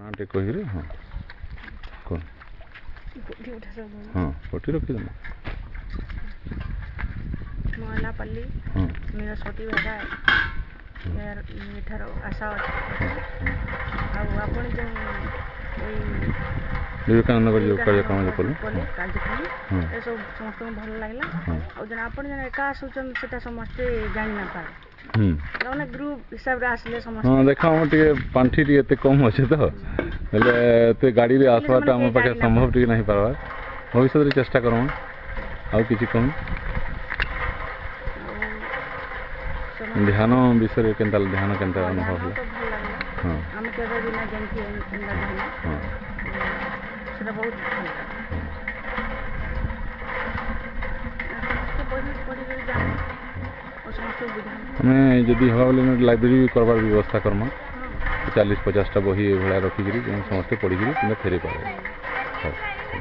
हाँ टे कही हाँ कौन हाँ पटी रखी ମହଲାପଲ୍ଲୀ ନିରସ୍ପତି ବେହେରା ଏଠାରୁ ଆଶା ଆଉ ଆପଣ ଯେଉଁ ଏଇ ବିବେକାନନ୍ଦର ଯେଉଁ କାର୍ଯ୍ୟକ୍ରମ କଲୁ କାର୍ଯ୍ୟକ୍ରମ ଏସବୁ ସମସ୍ତଙ୍କୁ ଭଲ ଲାଗିଲା ଆଉ ଯେନ୍ ଆପଣ ଯେନ୍ ଏକା ଆସୁଛନ୍ ସେଟା ସମସ୍ତେ ଜାଣି ନାପାରେ ମାନେ ଗ୍ରୁପ ହିସାବରେ ଆସିଲେ ସମସ୍ତେ ହଁ ଦେଖ ଆମର ଟିକେ ପାଣ୍ଠି ଟିକେ ଏତେ କମ୍ ଅଛେ ତ ହେଲେ ଏତେ ଗାଡ଼ିରେ ଆସବାଟା ଆମ ପାଖେ ସମ୍ଭବ ଟିକେ ନାହିଁ ପାରବା ଭବିଷ୍ୟତରେ ଚେଷ୍ଟା କରମା ଆଉ କିଛି କମ୍ ଧ୍ୟାନ ବିଷୟରେ କେନ୍ତା ଧ୍ୟାନ କେନ୍ତା ଅନୁଭବ ହେଲା ହଁ ଆମେ କେବେ ବି ନା ଜାଣିଛି ହଁ ସେଟା ବହୁତ ଭଲ ଆମେ ଯଦି ହେବା ବୋଲେ ଲାଇବ୍ରେରୀ ବି କରବାର ବ୍ୟବସ୍ଥା କର୍ମା 40-50ଟା ବହି ଏଭଳିଆ ରଖିକିରି ସମସ୍ତେ ପଢ଼ିକିରି ଫେରି ପାରବେ।